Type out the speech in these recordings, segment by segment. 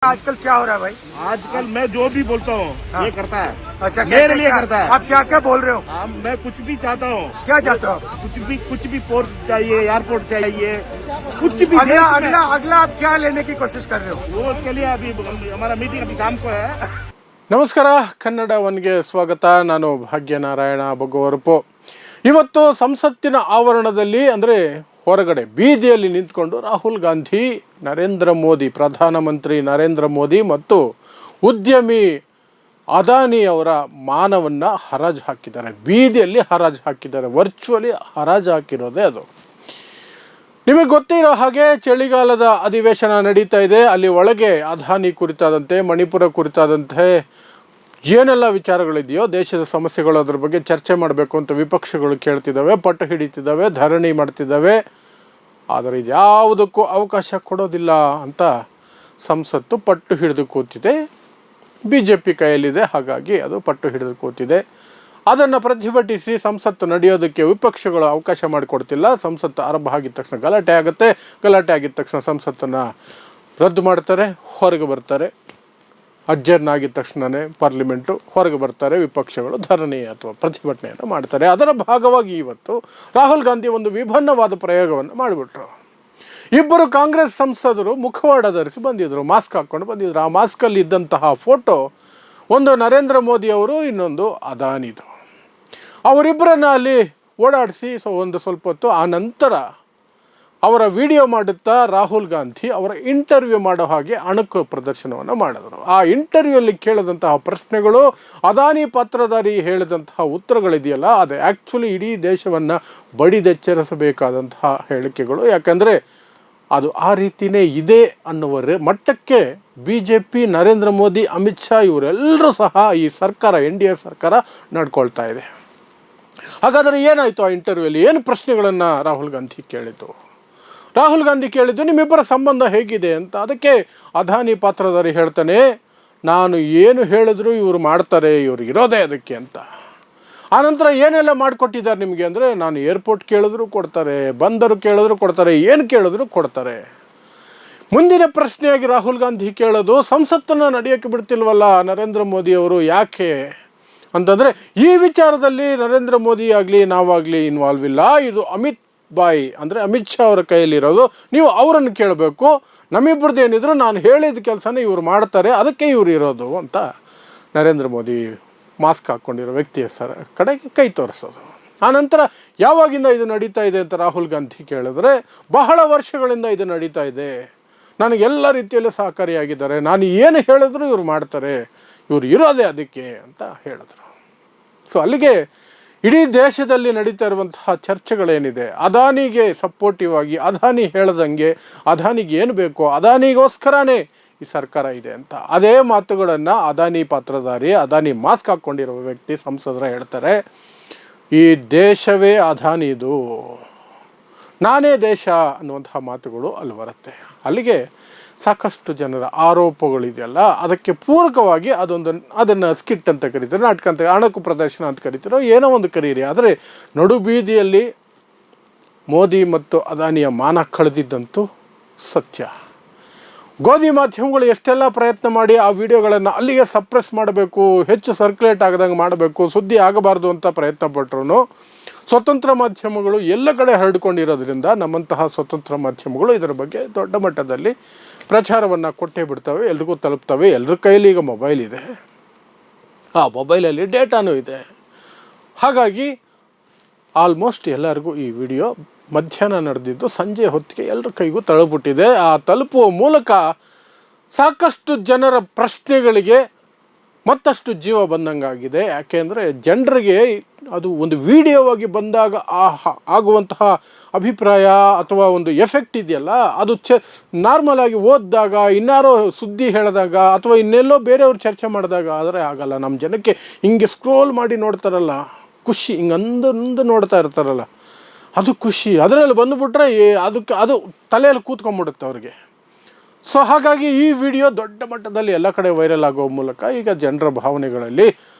आजकल क्या हो रहा है भाई? आजकल मैं जो भी बोलता हूँ हाँ। ये करता है। अच्छा, मेरे कैसे लिए क्या? करता है। आप क्या क्या बोल रहे हो? मैं कुछ भी चाहता हूँ। क्या चाहते हो आप? कुछ भी पोर्ट चाहिए, एयरपोर्ट चाहिए, कुछ भी अगला देश में। अगला अगला आप क्या लेने की कोशिश कर रहे हो? वो उसके लिए अभी हमारा मीटिंग अभी शाम को है। ನಮಸ್ಕಾರ ಕನ್ನಡ ಒನ್ಗೆ ಸ್ವಾಗತ. ನಾನು ಭಾಗ್ಯನಾರಾಯಣ ಬಗ್ಗೋವರಪು. ಇವತ್ತು ಸಂಸತ್ತಿನ ಆವರಣದಲ್ಲಿ ಅಂದರೆ ಹೊರಗಡೆ ಬೀದಿಯಲ್ಲಿ ನಿಂತ್ಕೊಂಡು ರಾಹುಲ್ ಗಾಂಧಿ, ನರೇಂದ್ರ ಮೋದಿ, ಪ್ರಧಾನಮಂತ್ರಿ ನರೇಂದ್ರ ಮೋದಿ ಮತ್ತು ಉದ್ಯಮಿ ಅದಾನಿ ಅವರ ಮಾನವನ್ನು ಹರಾಜು ಹಾಕಿದ್ದಾರೆ. ಬೀದಿಯಲ್ಲಿ ಹರಾಜು ಹಾಕಿದ್ದಾರೆ. ವರ್ಚುವಲಿ ಹರಾಜು ಹಾಕಿರೋದೇ ಅದು. ನಿಮಗೆ ಗೊತ್ತಿರೋ ಹಾಗೆ ಚಳಿಗಾಲದ ಅಧಿವೇಶನ ನಡೀತಾ ಇದೆ. ಅಲ್ಲಿ ಒಳಗೆ ಅದಾನಿ ಕುರಿತಾದಂತೆ, ಮಣಿಪುರ ಕುರಿತಾದಂತೆ ಏನೆಲ್ಲ ವಿಚಾರಗಳಿದೆಯೋ, ದೇಶದ ಸಮಸ್ಯೆಗಳು, ಅದರ ಬಗ್ಗೆ ಚರ್ಚೆ ಮಾಡಬೇಕು ಅಂತ ವಿಪಕ್ಷಗಳು ಕೇಳ್ತಿದ್ದಾವೆ, ಪಟ್ಟು ಹಿಡಿತಿದ್ದಾವೆ, ಧರಣಿ ಮಾಡ್ತಿದ್ದಾವೆ. ಆದರೆ ಇದ್ಯಾವುದಕ್ಕೂ ಅವಕಾಶ ಕೊಡೋದಿಲ್ಲ ಅಂತ ಸಂಸತ್ತು ಪಟ್ಟು ಹಿಡಿದು ಕೂತಿದೆ. BJP ಕೈಯಲ್ಲಿದೆ, ಹಾಗಾಗಿ ಅದು ಪಟ್ಟು ಹಿಡಿದು ಕೂತಿದೆ. ಅದನ್ನು ಪ್ರತಿಭಟಿಸಿ ಸಂಸತ್ತು ನಡೆಯೋದಕ್ಕೆ ವಿಪಕ್ಷಗಳು ಅವಕಾಶ ಮಾಡಿಕೊಡ್ತಿಲ್ಲ. ಸಂಸತ್ತು ಆರಂಭ ಆಗಿದ ತಕ್ಷಣ ಗಲಾಟೆ ಆಗುತ್ತೆ. ಗಲಾಟೆ ಆಗಿದ ತಕ್ಷಣ ಸಂಸತ್ತನ್ನು ರದ್ದು ಮಾಡ್ತಾರೆ, ಹೊರಗೆ ಬರ್ತಾರೆ. ಅಡ್ಜರ್ನ್ ಆಗಿದ ತಕ್ಷಣವೇ ಪಾರ್ಲಿಮೆಂಟು ಹೊರಗೆ ಬರ್ತಾರೆ. ವಿಪಕ್ಷಗಳು ಧರಣಿ ಅಥವಾ ಪ್ರತಿಭಟನೆಯನ್ನು ಮಾಡ್ತಾರೆ. ಅದರ ಭಾಗವಾಗಿ ಇವತ್ತು ರಾಹುಲ್ ಗಾಂಧಿ ಒಂದು ವಿಭಿನ್ನವಾದ ಪ್ರಯೋಗವನ್ನು ಮಾಡಿಬಿಟ್ರು. ಇಬ್ಬರು ಕಾಂಗ್ರೆಸ್ ಸಂಸದರು ಮುಖವಾಡ ಧರಿಸಿ ಬಂದಿದ್ದರು, ಮಾಸ್ಕ್ ಹಾಕ್ಕೊಂಡು ಬಂದಿದ್ರು. ಆ ಮಾಸ್ಕಲ್ಲಿ ಇದ್ದಂತಹ ಫೋಟೋ ಒಂದು ನರೇಂದ್ರ ಮೋದಿ ಅವರು, ಇನ್ನೊಂದು ಅದಾನಿದು. ಅವರಿಬ್ಬರನ್ನ ಅಲ್ಲಿ ಓಡಾಡಿಸಿ ಒಂದು ಸ್ವಲ್ಪ ಹೊತ್ತು ಆ ನಂತರ ಅವರ ವಿಡಿಯೋ ಮಾಡುತ್ತಾ ರಾಹುಲ್ ಗಾಂಧಿ ಅವರ ಇಂಟರ್ವ್ಯೂ ಮಾಡೋ ಹಾಗೆ ಅಣಕು ಪ್ರದರ್ಶನವನ್ನು ಮಾಡಿದರು. ಆ ಇಂಟರ್ವ್ಯೂಲ್ಲಿ ಕೇಳಿದಂತಹ ಪ್ರಶ್ನೆಗಳು, ಅದಾನಿ ಪಾತ್ರಧಾರಿ ಹೇಳಿದಂತಹ ಉತ್ತರಗಳಿದೆಯಲ್ಲ, ಅದು ಆ್ಯಕ್ಚುಲಿ ಇಡೀ ದೇಶವನ್ನು ಬಡಿದೆಚ್ಚರಿಸಬೇಕಾದಂತಹ ಹೇಳಿಕೆಗಳು. ಯಾಕಂದರೆ ಅದು ಆ ರೀತಿಯೇ ಇದೆ ಅನ್ನುವ ಮಟ್ಟಕ್ಕೆ BJP, ನರೇಂದ್ರ ಮೋದಿ, ಅಮಿತ್ ಶಾ ಇವರೆಲ್ಲರೂ ಸಹ ಈ ಸರ್ಕಾರ, NDA ಸರ್ಕಾರ ನಡ್ಕೊಳ್ತಾ ಇದೆ. ಹಾಗಾದರೆ ಏನಾಯಿತು ಆ ಇಂಟರ್ವ್ಯೂಲಿ? ಏನು ಪ್ರಶ್ನೆಗಳನ್ನು ರಾಹುಲ್ ಗಾಂಧಿ ಕೇಳಿತು? ರಾಹುಲ್ ಗಾಂಧಿ ಕೇಳಿದ್ದು ನಿಮ್ಮಿಬ್ಬರ ಸಂಬಂಧ ಹೇಗಿದೆ ಅಂತ. ಅದಕ್ಕೆ ಅದಾನಿ ಪಾತ್ರಧಾರಿ ಹೇಳ್ತಾನೆ, ನಾನು ಏನು ಹೇಳಿದ್ರು ಇವರು ಮಾಡ್ತಾರೆ, ಇವರು ಇರೋದೇ ಅದಕ್ಕೆ ಅಂತ. ಆನಂತರ ಏನೆಲ್ಲ ಮಾಡಿಕೊಟ್ಟಿದ್ದಾರೆ ನಿಮಗೆ ಅಂದರೆ, ನಾನು ಏರ್ಪೋರ್ಟ್ ಕೇಳಿದ್ರು ಕೊಡ್ತಾರೆ, ಬಂದರು ಕೇಳಿದ್ರು ಕೊಡ್ತಾರೆ, ಏನು ಕೇಳಿದ್ರು ಕೊಡ್ತಾರೆ. ಮುಂದಿನ ಪ್ರಶ್ನೆಯಾಗಿ ರಾಹುಲ್ ಗಾಂಧಿ ಕೇಳೋದು, ಸಂಸತ್ತನ್ನು ನಡೆಯೋಕ್ಕೆ ಬಿಡ್ತಿಲ್ವಲ್ಲ ನರೇಂದ್ರ ಮೋದಿ ಅವರು, ಯಾಕೆ ಅಂತಂದರೆ ಈ ವಿಚಾರದಲ್ಲಿ ನರೇಂದ್ರ ಮೋದಿ ಆಗಲಿ ನಾವಾಗಲಿ ಇನ್ವಾಲ್ವ್ ಇಲ್ಲ. ಇದು ಅಮಿತ್ ಶಾ ಅವರ ಕೈಯಲ್ಲಿರೋದು. ನೀವು ಅವರನ್ನು ಕೇಳಬೇಕು. ನಮ್ಮಿಬ್ಬರದ್ದು ಏನಿದ್ರು ನಾನು ಹೇಳಿದ ಕೆಲಸನ ಇವರು ಮಾಡ್ತಾರೆ, ಅದಕ್ಕೆ ಇವರು ಇರೋದು ಅಂತ ನರೇಂದ್ರ ಮೋದಿ ಮಾಸ್ಕ್ ಹಾಕ್ಕೊಂಡಿರೋ ವ್ಯಕ್ತಿಯ ಕಡೆಗೆ ಕೈ ತೋರಿಸೋದು. ಆನಂತರ ಯಾವಾಗಿಂದ ಇದು ನಡೀತಾ ಇದೆ ಅಂತ ರಾಹುಲ್ ಗಾಂಧಿ ಕೇಳಿದ್ರೆ, ಬಹಳ ವರ್ಷಗಳಿಂದ ಇದು ನಡೀತಾ ಇದೆ, ನನಗೆಲ್ಲ ರೀತಿಯಲ್ಲೂ ಸಹಕಾರಿಯಾಗಿದ್ದಾರೆ, ನಾನು ಏನು ಹೇಳಿದ್ರು ಇವರು ಮಾಡ್ತಾರೆ, ಇವರು ಇರೋದೇ ಅದಕ್ಕೆ ಅಂತ ಹೇಳಿದ್ರು. ಸೊ ಅಲ್ಲಿಗೆ ಇಡೀ ದೇಶದಲ್ಲಿ ನಡೀತಾ ಇರುವಂತಹ ಚರ್ಚೆಗಳೇನಿದೆ, ಅದಾನಿಗೆ ಸಪೋರ್ಟಿವ್ ಆಗಿ, ಅದಾನಿ ಹೇಳ್ದಂಗೆ, ಅದಾನಿಗೆ ಏನು ಬೇಕೋ ಅದಾನಿಗೋಸ್ಕರನೇ ಈ ಸರ್ಕಾರ ಇದೆ ಅಂತ ಅದೇ ಮಾತುಗಳನ್ನು ಅದಾನಿ ಪಾತ್ರಧಾರಿ, ಅದಾನಿ ಮಾಸ್ಕ್ ಹಾಕ್ಕೊಂಡಿರುವ ವ್ಯಕ್ತಿ ಸಂಸದರು ಹೇಳ್ತಾರೆ. ಈ ದೇಶವೇ ಅದಾನಿದು, ನಾನೇ ದೇಶ ಅನ್ನುವಂತಹ ಮಾತುಗಳು ಅಲ್ಲಿ ಬರುತ್ತೆ. ಅಲ್ಲಿಗೆ ಸಾಕಷ್ಟು ಜನರ ಆರೋಪಗಳಿದೆಯಲ್ಲ, ಅದಕ್ಕೆ ಪೂರಕವಾಗಿ ಅದನ್ನು ಸ್ಕಿಟ್ ಅಂತ ಕರೀತಾರೆ, ನಾಟಕ ಅಂತ, ಅಣಕು ಪ್ರದರ್ಶನ ಅಂತ ಕರೀತಾರೋ, ಏನೋ ಒಂದು ಕರೀರಿ. ಆದರೆ ನಡುಬೀದಿಯಲ್ಲಿ ಮೋದಿ ಮತ್ತು ಅದಾನಿಯ ಮಾನ ಕಳೆದಿದ್ದಂತೂ ಸತ್ಯ. ಗೋಧಿ ಮಾಧ್ಯಮಗಳು ಎಷ್ಟೆಲ್ಲ ಪ್ರಯತ್ನ ಮಾಡಿ ಆ ವಿಡಿಯೋಗಳನ್ನು ಅಲ್ಲಿಗೆ ಸಪ್ರೆಸ್ ಮಾಡಬೇಕು, ಹೆಚ್ಚು ಸರ್ಕ್ಯುಲೇಟ್ ಆಗದಂಗೆ ಮಾಡಬೇಕು, ಸುದ್ದಿ ಆಗಬಾರ್ದು ಅಂತ ಪ್ರಯತ್ನ ಪಟ್ಟರು ಸ್ವತಂತ್ರ ಮಾಧ್ಯಮಗಳು ಎಲ್ಲ ಕಡೆ ಹರಡ್ಕೊಂಡಿರೋದ್ರಿಂದ ನಮ್ಮಂತಹ ಸ್ವತಂತ್ರ ಮಾಧ್ಯಮಗಳು ಇದರ ಬಗ್ಗೆ ದೊಡ್ಡ ಮಟ್ಟದಲ್ಲಿ ಪ್ರಚಾರವನ್ನು ಕೊಟ್ಟೇ ಬಿಡ್ತವೆ, ಎಲ್ರಿಗೂ ತಲುಪ್ತವೆ. ಎಲ್ಲರ ಕೈಯಲ್ಲಿ ಈಗ ಮೊಬೈಲ್ ಇದೆ, ಆ ಮೊಬೈಲಲ್ಲಿ ಡೇಟಾನೂ ಇದೆ. ಹಾಗಾಗಿ ಆಲ್ಮೋಸ್ಟ್ ಎಲ್ಲರಿಗೂ ಈ ವಿಡಿಯೋ ಮಧ್ಯಾಹ್ನ ನಡೆದಿದ್ದು ಸಂಜೆ ಹೊತ್ತಿಗೆ ಎಲ್ಲರ ಕೈಗೂ ತಲುಪಿಬಿಟ್ಟಿದೆ. ಆ ತಲುಪುವ ಮೂಲಕ ಸಾಕಷ್ಟು ಜನರ ಪ್ರಶ್ನೆಗಳಿಗೆ ಮತ್ತಷ್ಟು ಜೀವ ಬಂದಂಗಾಗಿದೆ. ಯಾಕೆಂದರೆ ಜನರಿಗೆ ಅದು ಒಂದು ವಿಡಿಯೋವಾಗಿ ಬಂದಾಗ ಆಗುವಂತಹ ಅಭಿಪ್ರಾಯ ಅಥವಾ ಒಂದು ಎಫೆಕ್ಟ್ ಇದೆಯಲ್ಲ, ಅದು ನಾರ್ಮಲ್ ಆಗಿ ಓದಿದಾಗ, ಇನ್ನಾರೋ ಸುದ್ದಿ ಹೇಳಿದಾಗ ಅಥವಾ ಇನ್ನೆಲ್ಲೋ ಬೇರೆಯವ್ರು ಚರ್ಚೆ ಮಾಡಿದಾಗ ಆದರೆ ಆಗಲ್ಲ. ನಮ್ಮ ಜನಕ್ಕೆ ಹಿಂಗೆ ಸ್ಕ್ರೋಲ್ ಮಾಡಿ ನೋಡ್ತಾರಲ್ಲ, ಖುಷಿ, ಹಿಂಗೆ ನೋಡ್ತಾ ಇರ್ತಾರಲ್ಲ, ಅದು ಖುಷಿ. ಅದರಲ್ಲಿ ಬಂದುಬಿಟ್ರೆ ಅದು ತಲೆಯಲ್ಲಿ ಕೂತ್ಕೊಂಡ್ಬಿಡುತ್ತೆ ಅವ್ರಿಗೆ. ಸೊ ಹಾಗಾಗಿ ಈ ವಿಡಿಯೋ ದೊಡ್ಡ ಮಟ್ಟದಲ್ಲಿ ಎಲ್ಲ ಕಡೆ ವೈರಲ್ ಆಗೋ ಮೂಲಕ ಈಗ ಜನರ ಭಾವನೆಗಳಲ್ಲಿ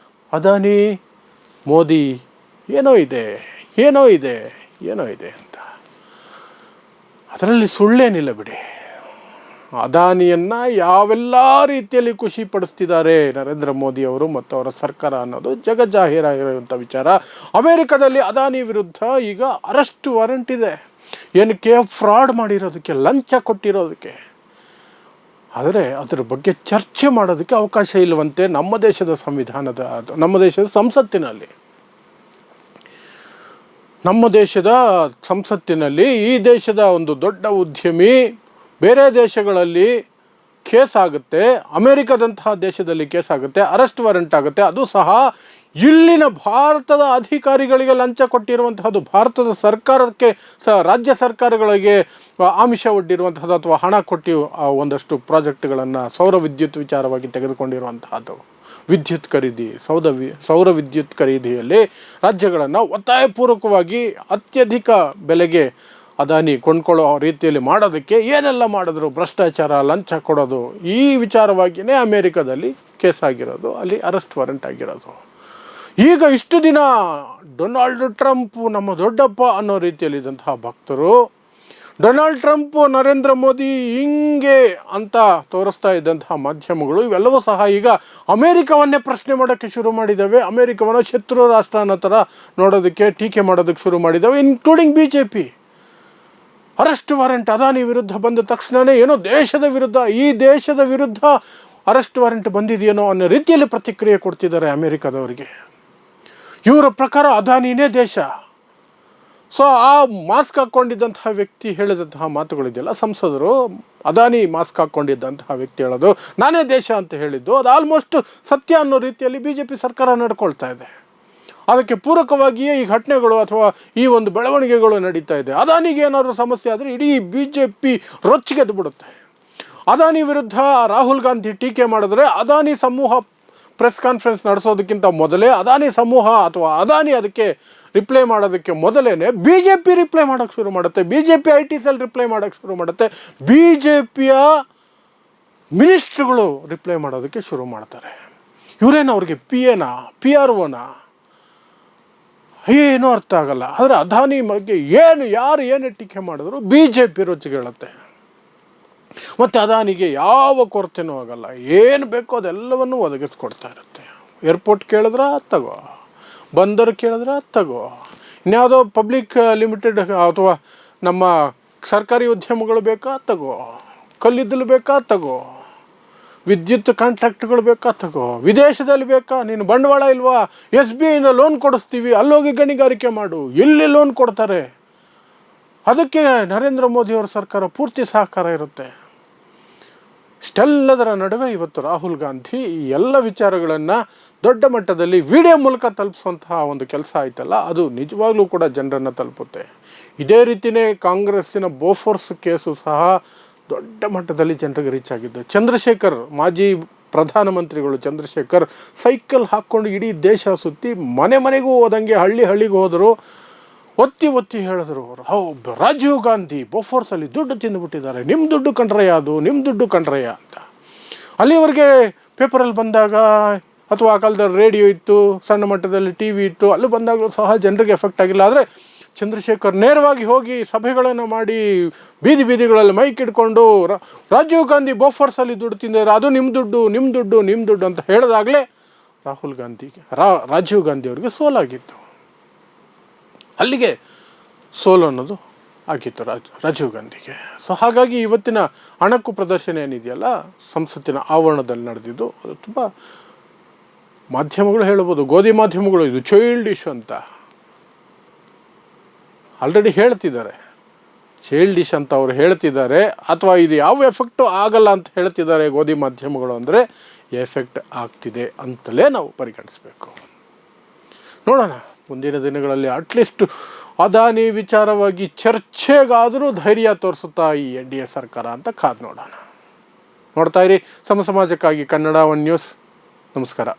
ಅದಾನಿ ಮೋದಿ ಏನೋ ಇದೆ ಅಂತ. ಅದರಲ್ಲಿ ಸುಳ್ಳೇನಿಲ್ಲ ಬಿಡಿ. ಅದಾನಿಯನ್ನು ಯಾವೆಲ್ಲ ರೀತಿಯಲ್ಲಿ ಖುಷಿ ಪಡಿಸ್ತಿದ್ದಾರೆ ನರೇಂದ್ರ ಮೋದಿ ಅವರು ಮತ್ತು ಅವರ ಸರ್ಕಾರ ಅನ್ನೋದು ಜಗಜ್ಜಾಹೀರಾಗಿರುವಂಥ ವಿಚಾರ. ಅಮೇರಿಕಾದಲ್ಲಿ ಅದಾನಿ ವಿರುದ್ಧ ಈಗ ಅರೆಸ್ಟ್ ವಾರೆಂಟ್ ಇದೆ. ಏನಕ್ಕೆ? ಫ್ರಾಡ್ ಮಾಡಿರೋದಕ್ಕೆ, ಲಂಚ ಕೊಟ್ಟಿರೋದಕ್ಕೆ. ಆದರೆ ಅದರ ಬಗ್ಗೆ ಚರ್ಚೆ ಮಾಡೋದಕ್ಕೆ ಅವಕಾಶ ಇಲ್ಲವಂತೆ ನಮ್ಮ ದೇಶದ ಸಂವಿಧಾನದ, ನಮ್ಮ ದೇಶದ ಸಂಸತ್ತಿನಲ್ಲಿ. ನಮ್ಮ ದೇಶದ ಸಂಸತ್ತಿನಲ್ಲಿ ಈ ದೇಶದ ಒಂದು ದೊಡ್ಡ ಉದ್ಯಮಿ ಬೇರೆ ದೇಶಗಳಲ್ಲಿ ಕೇಸ್ ಆಗುತ್ತೆ, ಅಮೇರಿಕಾದಂತಹ ದೇಶದಲ್ಲಿ ಕೇಸ್ ಆಗುತ್ತೆ, ಅರೆಸ್ಟ್ ವಾರೆಂಟ್ ಆಗುತ್ತೆ. ಅದು ಸಹ ಇಲ್ಲಿನ ಭಾರತದ ಅಧಿಕಾರಿಗಳಿಗೆ ಲಂಚ ಕೊಟ್ಟಿರುವಂತಹದ್ದು, ಭಾರತದ ಸರ್ಕಾರಕ್ಕೆ ರಾಜ್ಯ ಸರ್ಕಾರಗಳಿಗೆ ಆಮಿಷ ಒಡ್ಡಿರುವಂತಹದ್ದು ಅಥವಾ ಹಣ ಕೊಟ್ಟು ಒಂದಷ್ಟು ಪ್ರಾಜೆಕ್ಟ್ಗಳನ್ನು ಸೌರ ವಿದ್ಯುತ್ ವಿಚಾರವಾಗಿ ತೆಗೆದುಕೊಂಡಿರುವಂತಹದ್ದು. ವಿದ್ಯುತ್ ಖರೀದಿ, ಸೌರ ವಿದ್ಯುತ್ ಖರೀದಿಯಲ್ಲಿ ರಾಜ್ಯಗಳನ್ನು ಒತ್ತಾಯಪೂರ್ವಕವಾಗಿ ಅತ್ಯಧಿಕ ಬೆಲೆಗೆ ಅದಾನಿ ಕೊಂಡ್ಕೊಳ್ಳೋ ರೀತಿಯಲ್ಲಿ ಮಾಡೋದಕ್ಕೆ ಏನೆಲ್ಲ ಮಾಡಿದ್ರು, ಭ್ರಷ್ಟಾಚಾರ, ಲಂಚ ಕೊಡೋದು, ಈ ವಿಚಾರವಾಗಿಯೇ ಅಮೇರಿಕಾದಲ್ಲಿ ಕೇಸ್ ಆಗಿರೋದು, ಅಲ್ಲಿ ಅರೆಸ್ಟ್ ವಾರೆಂಟ್ ಆಗಿರೋದು. ಈಗ ಇಷ್ಟು ದಿನ ಡೊನಾಲ್ಡ್ ಟ್ರಂಪ್ ನಮ್ಮ ದೊಡ್ಡಪ್ಪ ಅನ್ನೋ ರೀತಿಯಲ್ಲಿದ್ದಂತಹ ಭಕ್ತರು, ಡೊನಾಲ್ಡ್ ಟ್ರಂಪ್ ನರೇಂದ್ರ ಮೋದಿ ಹಿಂಗೆ ಅಂತ ತೋರಿಸ್ತಾ ಇದ್ದಂತಹ ಮಾಧ್ಯಮಗಳು ಇವೆಲ್ಲವೂ ಸಹ ಈಗ ಅಮೇರಿಕವನ್ನೇ ಪ್ರಶ್ನೆ ಮಾಡೋಕ್ಕೆ ಶುರು ಮಾಡಿದ್ದಾವೆ. ಅಮೇರಿಕವನ್ನು ಶತ್ರು ರಾಷ್ಟ್ರ ಅನ್ನೋ ಥರ ನೋಡೋದಕ್ಕೆ, ಟೀಕೆ ಮಾಡೋದಕ್ಕೆ ಶುರು ಮಾಡಿದ್ದಾವೆ, including BJP. Arrest warrant Adani ವಿರುದ್ಧ ಬಂದ ತಕ್ಷಣವೇ ಏನೋ ದೇಶದ ವಿರುದ್ಧ, ಈ ದೇಶದ ವಿರುದ್ಧ ಅರೆಸ್ಟ್ ವಾರೆಂಟ್ ಬಂದಿದೆಯೇನೋ ಅನ್ನೋ ರೀತಿಯಲ್ಲಿ ಪ್ರತಿಕ್ರಿಯೆ ಕೊಡ್ತಿದ್ದಾರೆ ಅಮೇರಿಕಾದವರಿಗೆ. ಇವರ ಪ್ರಕಾರ ಅದಾನಿನೇ ದೇಶ. ಸೊ ಆ ಮಾಸ್ಕ್ ಹಾಕ್ಕೊಂಡಿದ್ದಂತಹ ವ್ಯಕ್ತಿ ಹೇಳಿದಂತಹ ಮಾತುಗಳಿದೆಯಲ್ಲ, ಸಂಸದರು ಅದಾನಿ ಮಾಸ್ಕ್ ಹಾಕ್ಕೊಂಡಿದ್ದಂತಹ ವ್ಯಕ್ತಿ ಹೇಳೋದು ನಾನೇ ದೇಶ ಅಂತ ಹೇಳಿದ್ದು, ಅದು ಆಲ್ಮೋಸ್ಟ್ ಸತ್ಯ ಅನ್ನೋ ರೀತಿಯಲ್ಲಿ BJP ಸರ್ಕಾರ ನಡ್ಕೊಳ್ತಾ ಇದೆ. ಅದಕ್ಕೆ ಪೂರಕವಾಗಿಯೇ ಈ ಘಟನೆಗಳು ಅಥವಾ ಈ ಒಂದು ಬೆಳವಣಿಗೆಗಳು ನಡೀತಾ ಇದೆ. ಅದಾನಿಗೆ ಏನಾದರೂ ಸಮಸ್ಯೆ ಆದರೆ ಇಡೀ BJP ರೊಚ್ಚಿಗೆದ್ದು ಬಿಡುತ್ತೆ. ಅದಾನಿ ವಿರುದ್ಧ ರಾಹುಲ್ ಗಾಂಧಿ ಟೀಕೆ ಮಾಡಿದ್ರೆ ಅದಾನಿ ಸಮೂಹ ಪ್ರೆಸ್ ಕಾನ್ಫರೆನ್ಸ್ ನಡೆಸೋದಕ್ಕಿಂತ ಮೊದಲೇ ಅದಾನಿ ಸಮೂಹ ಅಥವಾ ಅದಾನಿ ಅದಕ್ಕೆ ರಿಪ್ಲೈ ಮಾಡೋದಕ್ಕೆ ಮೊದಲೇ BJP ರಿಪ್ಲೈ ಮಾಡೋಕ್ಕೆ ಶುರು ಮಾಡುತ್ತೆ, BJP IT ಸೆಲ್ ರಿಪ್ಲೈ ಮಾಡೋಕ್ಕೆ ಶುರು ಮಾಡುತ್ತೆ, BJPಯ ಮಿನಿಸ್ಟ್ರುಗಳು ರಿಪ್ಲೈ ಮಾಡೋದಕ್ಕೆ ಶುರು ಮಾಡ್ತಾರೆ. ಇವರೇನು ಅವ್ರಿಗೆ PAನಾ PROನಾ ಏನೂ ಅರ್ಥ ಆಗಲ್ಲ. ಆದರೆ ಅದಾನಿ ಬಗ್ಗೆ ಯಾರು ಏನೇ ಟೀಕೆ ಮಾಡಿದ್ರು BJP ರೊಚ್ಚಿಗೆ ಹೇಳುತ್ತೆ. ಮತ್ತು ಅದಾನಿಗೆ ಯಾವ ಕೊರತೆನೂ ಆಗಲ್ಲ, ಏನು ಬೇಕೋ ಅದೆಲ್ಲವನ್ನೂ ಒದಗಿಸ್ಕೊಡ್ತಾ ಇರುತ್ತೆ. ಏರ್ಪೋರ್ಟ್ ಕೇಳಿದ್ರೆ ತಗೋ, ಬಂದರು ಕೇಳಿದ್ರೆ ತಗೋ, ಇನ್ಯಾವುದೋ ಪಬ್ಲಿಕ್ ಲಿಮಿಟೆಡ್ ಅಥವಾ ನಮ್ಮ ಸರ್ಕಾರಿ ಉದ್ಯಮಗಳು ಬೇಕಾ ತಗೋ, ಕಲ್ಲಿದ್ದಲು ಬೇಕಾ ತಗೋ, ವಿದ್ಯುತ್ ಕಾಂಟ್ರಾಕ್ಟ್ಗಳು ಬೇಕಾ ತಗೋ, ವಿದೇಶದಲ್ಲಿ ಬೇಕಾ, ನೀನು ಬಂಡವಾಳ ಇಲ್ವಾ, SBIಯಿಂದ ಲೋನ್ ಕೊಡಿಸ್ತೀವಿ, ಅಲ್ಲೋಗಿ ಗಣಿಗಾರಿಕೆ ಮಾಡು, ಎಲ್ಲಿ ಲೋನ್ ಕೊಡ್ತಾರೆ. ಅದಕ್ಕೆ ನರೇಂದ್ರ ಮೋದಿಯವರ ಸರ್ಕಾರ ಪೂರ್ತಿ ಸಹಕಾರ ಇರುತ್ತೆ. ಇಷ್ಟೆಲ್ಲದರ ನಡುವೆ ಇವತ್ತು ರಾಹುಲ್ ಗಾಂಧಿ ಈ ಎಲ್ಲ ವಿಚಾರಗಳನ್ನು ದೊಡ್ಡ ಮಟ್ಟದಲ್ಲಿ ವಿಡಿಯೋ ಮೂಲಕ ತಲುಪಿಸುವಂತಹ ಒಂದು ಕೆಲಸ ಆಯ್ತಲ್ಲ, ಅದು ನಿಜವಾಗ್ಲೂ ಕೂಡ ಜನರನ್ನು ತಲುಪುತ್ತೆ. ಇದೇ ರೀತಿಯೇ ಕಾಂಗ್ರೆಸ್ಸಿನ ಬೋಫೋರ್ಸ್ ಕೇಸು ಸಹ ದೊಡ್ಡ ಮಟ್ಟದಲ್ಲಿ ಜನರಿಗೆ ರೀಚ್ ಆಗಿದ್ದು. ಚಂದ್ರಶೇಖರ್, ಮಾಜಿ ಪ್ರಧಾನಮಂತ್ರಿಗಳು ಚಂದ್ರಶೇಖರ್ ಸೈಕಲ್ ಹಾಕ್ಕೊಂಡು ಇಡೀ ದೇಶ ಸುತ್ತಿ ಮನೆ ಮನೆಗೂ ಹೋದಂಗೆ ಹಳ್ಳಿಗೆ ಹೋದರು, ಒತ್ತಿ ಹೇಳಿದ್ರು ಅವರು, ರಾಜೀವ್ ಗಾಂಧಿ ಬೋಫೋರ್ಸಲ್ಲಿ ದುಡ್ಡು ತಿಂದುಬಿಟ್ಟಿದ್ದಾರೆ, ನಿಮ್ಮ ದುಡ್ಡು ಕಂಡ್ರಯ್ಯ, ಅದು ನಿಮ್ಮ ದುಡ್ಡು ಕಂಡ್ರಯ್ಯ ಅಂತ. ಅಲ್ಲಿವರೆಗೆ ಪೇಪರಲ್ಲಿ ಬಂದಾಗ ಅಥವಾ ಆ ಕಾಲದಲ್ಲಿ ರೇಡಿಯೋ ಇತ್ತು, ಸಣ್ಣ ಮಟ್ಟದಲ್ಲಿ TV ಇತ್ತು, ಅಲ್ಲಿ ಬಂದಾಗಲೂ ಸಹ ಜನರಿಗೆ ಎಫೆಕ್ಟ್ ಆಗಿಲ್ಲ. ಆದರೆ ಚಂದ್ರಶೇಖರ್ ನೇರವಾಗಿ ಹೋಗಿ ಸಭೆಗಳನ್ನು ಮಾಡಿ ಬೀದಿಗಳಲ್ಲಿ ಮೈಕ್ ಇಟ್ಕೊಂಡು ರಾಜೀವ್ ಗಾಂಧಿ ಬೋಫೋರ್ಸಲ್ಲಿ ದುಡ್ಡು ತಿಂದಿದ್ದಾರೆ, ಅದು ನಿಮ್ಮ ದುಡ್ಡು ಅಂತ ಹೇಳಿದಾಗಲೇ ರಾಜೀವ್ ಗಾಂಧಿ ಅವರಿಗೆ ಸೋಲಾಗಿತ್ತು. ಅಲ್ಲಿಗೆ ಸೋಲು ಅನ್ನೋದು ಆಗಿತ್ತು ರಾಜೀವ್ ಗಾಂಧಿಗೆ. ಸೊ ಹಾಗಾಗಿ ಇವತ್ತಿನ ಅಣಕು ಪ್ರದರ್ಶನ ಏನಿದೆಯಲ್ಲ ಸಂಸತ್ತಿನ ಆವರಣದಲ್ಲಿ ನಡೆದಿದ್ದು, ಅದು ತುಂಬ ಮಾಧ್ಯಮಗಳು ಹೇಳ್ಬೋದು, ಗೋಧಿ ಮಾಧ್ಯಮಗಳು ಇದು ಚೈಲ್ಡಿಶ್ ಅಂತ ಆಲ್ರೆಡಿ ಹೇಳ್ತಿದ್ದಾರೆ, ಚೈಲ್ಡಿಶ್ ಅಂತ ಅವ್ರು ಹೇಳ್ತಿದ್ದಾರೆ, ಅಥವಾ ಇದು ಯಾವ ಎಫೆಕ್ಟು ಆಗಲ್ಲ ಅಂತ ಹೇಳ್ತಿದ್ದಾರೆ ಗೋಧಿ ಮಾಧ್ಯಮಗಳು. ಅಂದರೆ ಎಫೆಕ್ಟ್ ಆಗ್ತಿದೆ ಅಂತಲೇ ನಾವು ಪರಿಗಣಿಸಬೇಕು. ನೋಡೋಣ ಮುಂದಿನ ದಿನಗಳಲ್ಲಿ ಅಟ್ಲೀಸ್ಟ್ ಅದಾನಿ ವಿಚಾರವಾಗಿ ಚರ್ಚೆಗಾದರೂ ಧೈರ್ಯ ತೋರಿಸುತ್ತಾ ಈ NDA ಸರ್ಕಾರ ಅಂತ ಕಾದು ನೋಡೋಣ. ನೋಡ್ತಾ ಇರಿ ಸಮಾಜಕ್ಕಾಗಿ ಕನ್ನಡ 1 ನ್ಯೂಸ್. ನಮಸ್ಕಾರ.